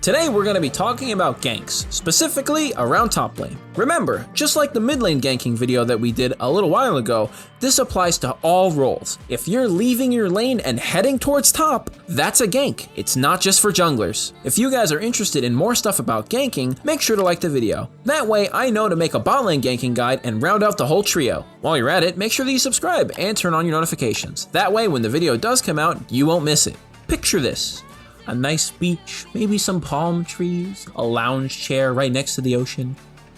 Today we're going to be talking about ganks, specifically around top lane. Remember, just like the mid lane ganking video that we did a little while ago, this applies to all roles. If you're leaving your lane and heading towards top, that's a gank. It's not just for junglers. If you guys are interested in more stuff about ganking, make sure to like the video. That way I know to make a bot lane ganking guide and round out the whole trio. While you're at it, make sure that you subscribe and turn on your notifications. That way when the video does come out, you won't miss it. Picture this. A nice beach, maybe some palm trees, a lounge chair right next to the ocean,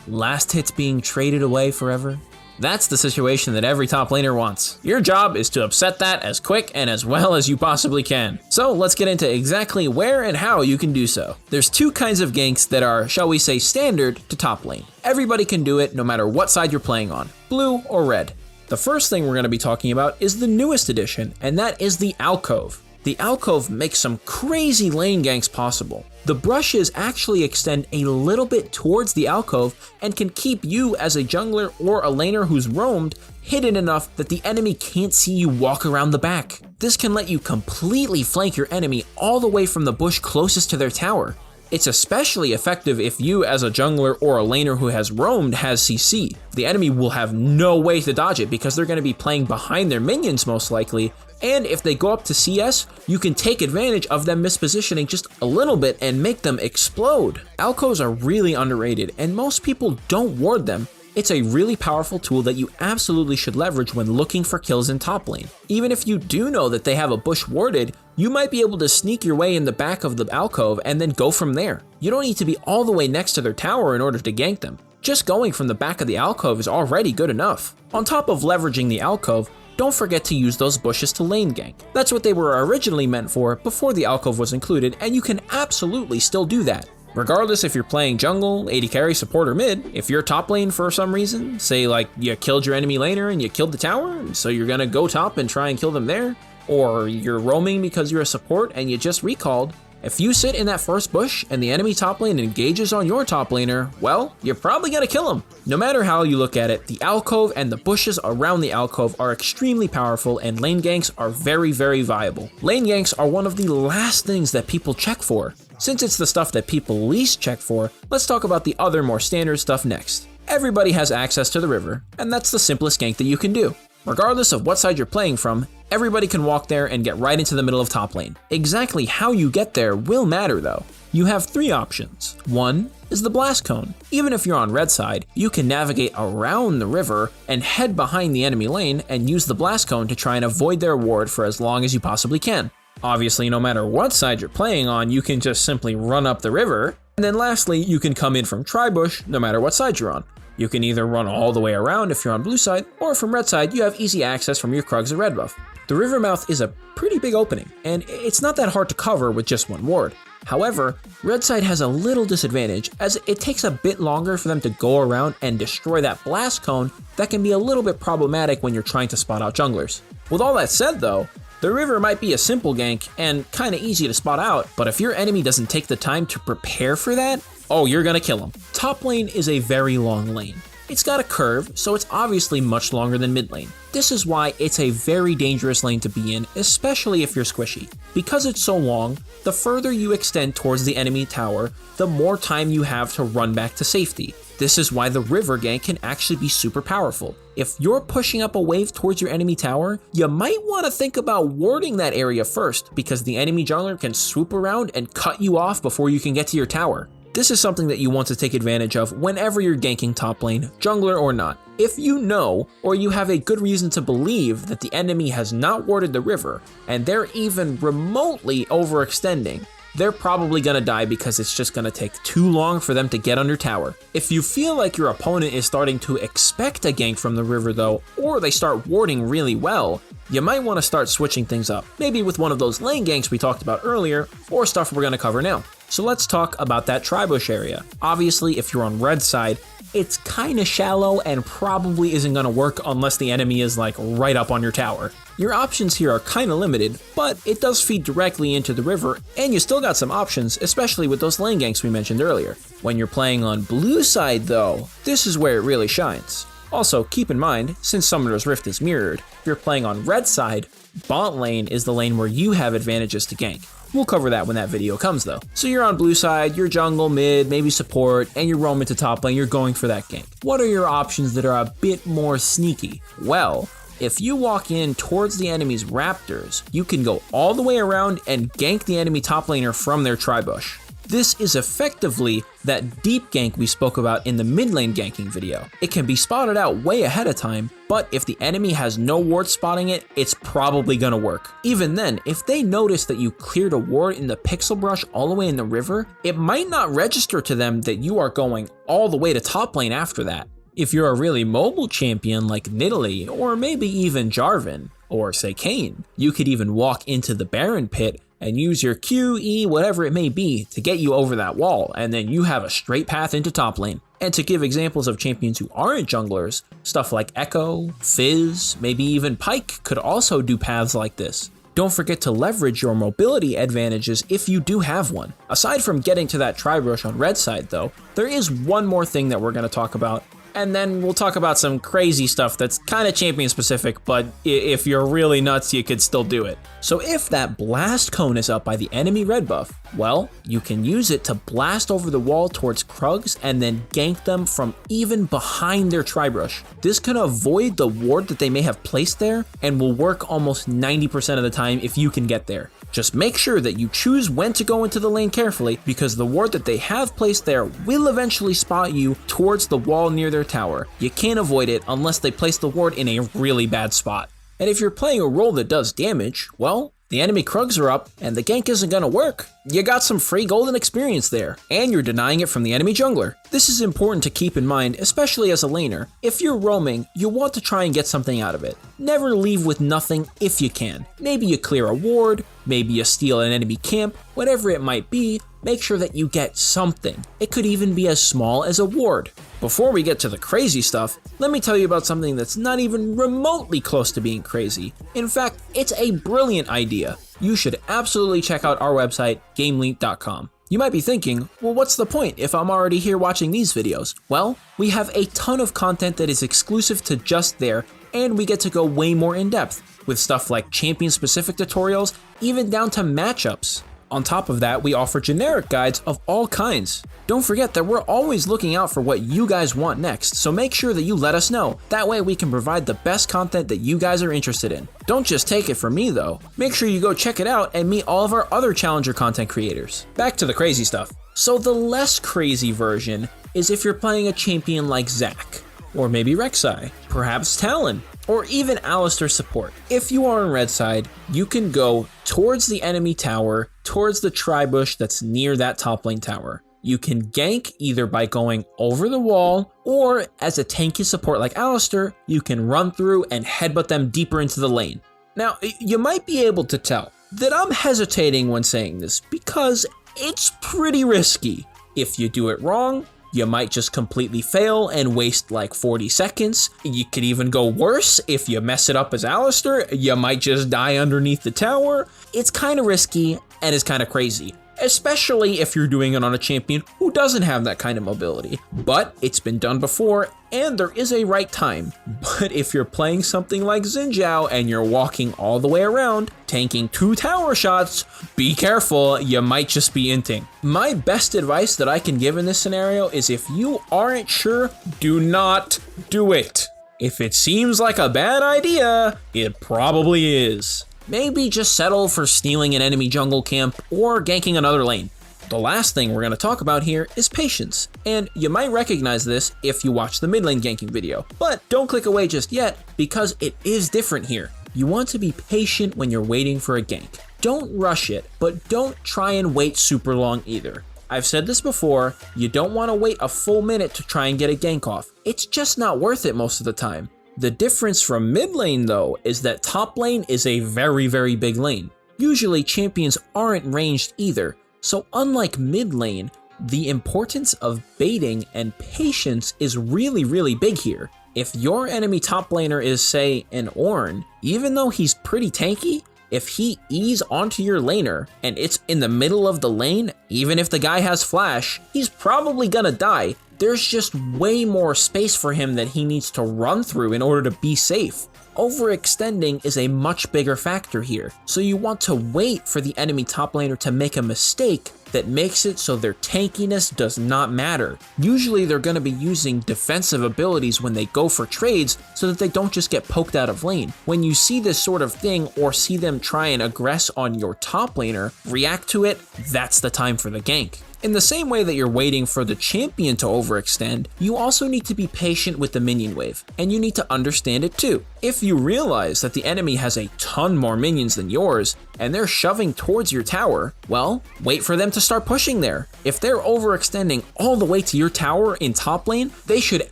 last hits being traded away forever. That's the situation that every top laner wants. Your job is to upset that as quick and as well as you possibly can. So let's get into exactly where and how you can do so. There's two kinds of ganks that are, shall we say, standard to top lane. Everybody can do it no matter what side you're playing on, blue or red. The first thing we're going to be talking about is the newest addition, and that is the Alcove. The Alcove makes some crazy lane ganks possible. The brushes actually extend a little bit towards the Alcove and can keep you as a jungler or a laner who's roamed hidden enough that the enemy can't see you walk around the back. This can let you completely flank your enemy all the way from the bush closest to their tower. It's especially effective if you as a jungler or a laner who has roamed has CC. The enemy will have no way to dodge it because they're going to be playing behind their minions most likely, and if they go up to CS, you can take advantage of them mispositioning just a little bit and make them explode. Alcoves are really underrated and most people don't ward them. It's a really powerful tool that you absolutely should leverage when looking for kills in top lane. Even if you do know that they have a bush warded, you might be able to sneak your way in the back of the Alcove and then go from there. You don't need to be all the way next to their tower in order to gank them. Just going from the back of the Alcove is already good enough. On top of leveraging the Alcove, don't forget to use those bushes to lane gank. That's what they were originally meant for before the Alcove was included, and you can absolutely still do that. Regardless if you're playing jungle, AD carry, support, or mid, if you're top lane for some reason, say like you killed your enemy laner and you killed the tower, so you're gonna go top and try and kill them there, or you're roaming because you're a support and you just recalled, if you sit in that first bush and the enemy top lane engages on your top laner, well, you're probably gonna kill him. No matter how you look at it, the Alcove and the bushes around the Alcove are extremely powerful and lane ganks are very, very viable. Lane ganks are one of the last things that people check for. Since it's the stuff that people least check for, let's talk about the other more standard stuff next. Everybody has access to the river, and that's the simplest gank that you can do. Regardless of what side you're playing from, everybody can walk there and get right into the middle of top lane. Exactly how you get there will matter though. You have three options. One is the blast cone. Even if you're on red side, you can navigate around the river and head behind the enemy lane and use the blast cone to try and avoid their ward for as long as you possibly can. Obviously, no matter what side you're playing on, you can just simply run up the river. And then lastly, you can come in from Tribush no matter what side you're on. You can either run all the way around if you're on blue side, or from red side, you have easy access from your Krugs or red buff. The river mouth is a pretty big opening, and it's not that hard to cover with just one ward. However, red side has a little disadvantage as it takes a bit longer for them to go around and destroy that blast cone that can be a little bit problematic when you're trying to spot out junglers. With all that said though, the river might be a simple gank and kinda easy to spot out, but if your enemy doesn't take the time to prepare for that, oh, you're gonna kill him. Top lane is a very long lane. It's got a curve, so it's obviously much longer than mid lane. This is why it's a very dangerous lane to be in, especially if you're squishy. Because it's so long, the further you extend towards the enemy tower, the more time you have to run back to safety. This is why the river gank can actually be super powerful. If you're pushing up a wave towards your enemy tower, you might want to think about warding that area first, because the enemy jungler can swoop around and cut you off before you can get to your tower. This is something that you want to take advantage of whenever you're ganking top lane, jungler or not. If you know, or you have a good reason to believe that the enemy has not warded the river, and they're even remotely overextending, they're probably gonna die because it's just gonna take too long for them to get under tower. If you feel like your opponent is starting to expect a gank from the river though, or they start warding really well, you might want to start switching things up, maybe with one of those lane ganks we talked about earlier, or stuff we're gonna cover now. So let's talk about that Tribush area. Obviously, if you're on red side, it's kinda shallow and probably isn't gonna work unless the enemy is like right up on your tower. Your options here are kinda limited, but it does feed directly into the river, and you still got some options, especially with those lane ganks we mentioned earlier. When you're playing on blue side though, this is where it really shines. Also, keep in mind, since Summoner's Rift is mirrored, if you're playing on red side, bot lane is the lane where you have advantages to gank. We'll cover that when that video comes though. So you're on blue side, you're jungle, mid, maybe support, and you're roaming to top lane, you're going for that gank. What are your options that are a bit more sneaky? Well, if you walk in towards the enemy's raptors, you can go all the way around and gank the enemy top laner from their Tribush. This is effectively that deep gank we spoke about in the mid lane ganking video. It can be spotted out way ahead of time, but if the enemy has no ward spotting it, it's probably gonna work. Even then, if they notice that you cleared a ward in the pixel brush all the way in the river, it might not register to them that you are going all the way to top lane after that. If you're a really mobile champion like Nidalee, or maybe even Jarvan, or say Kayn, you could even walk into the Baron pit and use your Q, E, whatever it may be to get you over that wall, and then you have a straight path into top lane. And to give examples of champions who aren't junglers, stuff like Echo, Fizz, maybe even Pyke could also do paths like this. Don't forget to leverage your mobility advantages if you do have one. Aside from getting to that Tribush on red side though, there is one more thing that we're going to talk about, and then we'll talk about some crazy stuff that's kind of champion specific, but if you're really nuts, you could still do it. So if that blast cone is up by the enemy red buff, well, you can use it to blast over the wall towards Krugs and then gank them from even behind their Tribush. This can avoid the ward that they may have placed there and will work almost 90% of the time if you can get there. Just make sure that you choose when to go into the lane carefully, because the ward that they have placed there will eventually spot you towards the wall near their tower. You can't avoid it unless they place the ward in a really bad spot. And if you're playing a role that does damage, well, the enemy Krugs are up and the gank isn't gonna work. You got some free golden experience there, and you're denying it from the enemy jungler. This is important to keep in mind, especially as a laner. If you're roaming, you want to try and get something out of it. Never leave with nothing if you can. Maybe you clear a ward, maybe you steal an enemy camp, whatever it might be, make sure that you get something. It could even be as small as a ward. Before we get to the crazy stuff, let me tell you about something that's not even remotely close to being crazy. In fact, it's a brilliant idea. You should absolutely check out our website, GameLeap.com. You might be thinking, well, what's the point if I'm already here watching these videos? Well, we have a ton of content that is exclusive to just there, and we get to go way more in depth with stuff like champion-specific tutorials, even down to matchups. On top of that, we offer generic guides of all kinds. Don't forget that we're always looking out for what you guys want next, so make sure that you let us know. That way we can provide the best content that you guys are interested in. Don't just take it from me though. Make sure you go check it out and meet all of our other Challenger content creators. Back to the crazy stuff. So the less crazy version is if you're playing a champion like Zac, or maybe Rek'Sai, perhaps Talon, or even Alistar support. If you are on red side, you can go towards the enemy tower, towards the Tribush that's near that top lane tower. You can gank either by going over the wall, or as a tanky support like Alistar, you can run through and headbutt them deeper into the lane. Now, you might be able to tell that I'm hesitating when saying this because it's pretty risky. If you do it wrong, you might just completely fail and waste like 40 seconds. You could even go worse. If you mess it up as Alistar, you might just die underneath the tower. It's kind of risky and it's kind of crazy, especially if you're doing it on a champion who doesn't have that kind of mobility. But it's been done before, and there is a right time. But if you're playing something like Xin Zhao and you're walking all the way around, tanking 2 tower shots, be careful, you might just be inting. My best advice that I can give in this scenario is if you aren't sure, do not do it. If it seems like a bad idea, it probably is. Maybe just settle for stealing an enemy jungle camp or ganking another lane. The last thing we're going to talk about here is patience, and you might recognize this if you watch the mid lane ganking video, but don't click away just yet because it is different here. You want to be patient when you're waiting for a gank. Don't rush it, but don't try and wait super long either. I've said this before, you don't want to wait a full minute to try and get a gank off. It's just not worth it most of the time. The difference from mid lane though is that top lane is a very, very big lane. Usually champions aren't ranged either, so unlike mid lane, the importance of baiting and patience is really, really big here. If your enemy top laner is, say, an Ornn, even though he's pretty tanky, if he E's onto your laner and it's in the middle of the lane, even if the guy has flash, he's probably gonna die. There's just way more space for him that he needs to run through in order to be safe. Overextending is a much bigger factor here, so you want to wait for the enemy top laner to make a mistake that makes it so their tankiness does not matter. Usually they're going to be using defensive abilities when they go for trades so that they don't just get poked out of lane. When you see this sort of thing or see them try and aggress on your top laner, react to it, that's the time for the gank. In the same way that you're waiting for the champion to overextend, you also need to be patient with the minion wave, and you need to understand it too. If you realize that the enemy has a ton more minions than yours, and they're shoving towards your tower, well, wait for them to start pushing there. If they're overextending all the way to your tower in top lane, they should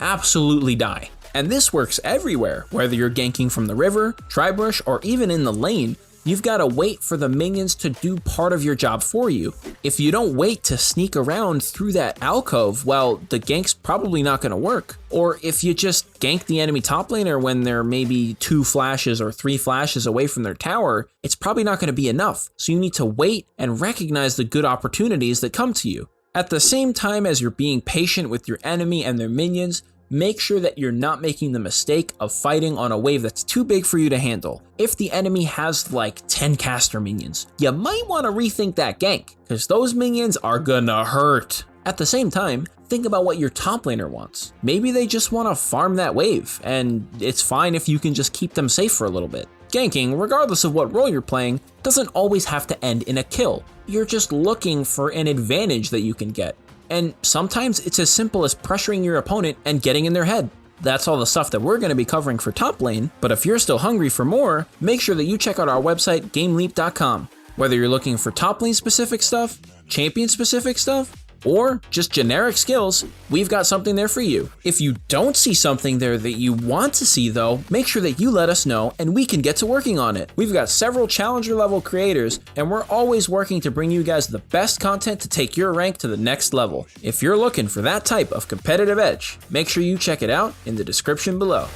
absolutely die. And this works everywhere, whether you're ganking from the river, Tribush, or even in the lane. You've got to wait for the minions to do part of your job for you. If you don't wait to sneak around through that alcove, well, the gank's probably not going to work. Or if you just gank the enemy top laner when they're maybe 2 flashes or 3 flashes away from their tower, it's probably not going to be enough. So you need to wait and recognize the good opportunities that come to you. At the same time as you're being patient with your enemy and their minions, make sure that you're not making the mistake of fighting on a wave that's too big for you to handle. If the enemy has like 10 caster minions, you might want to rethink that gank, because those minions are gonna hurt. At the same time, think about what your top laner wants. Maybe they just want to farm that wave, and it's fine if you can just keep them safe for a little bit. Ganking, regardless of what role you're playing, doesn't always have to end in a kill. You're just looking for an advantage that you can get. And sometimes it's as simple as pressuring your opponent and getting in their head. That's all the stuff that we're going to be covering for top lane, but if you're still hungry for more, make sure that you check out our website, GameLeap.com. Whether you're looking for top lane specific stuff, champion specific stuff, or just generic skills, we've got something there for you. If you don't see something there that you want to see though, make sure that you let us know and we can get to working on it. We've got several challenger level creators and we're always working to bring you guys the best content to take your rank to the next level. If you're looking for that type of competitive edge, make sure you check it out in the description below.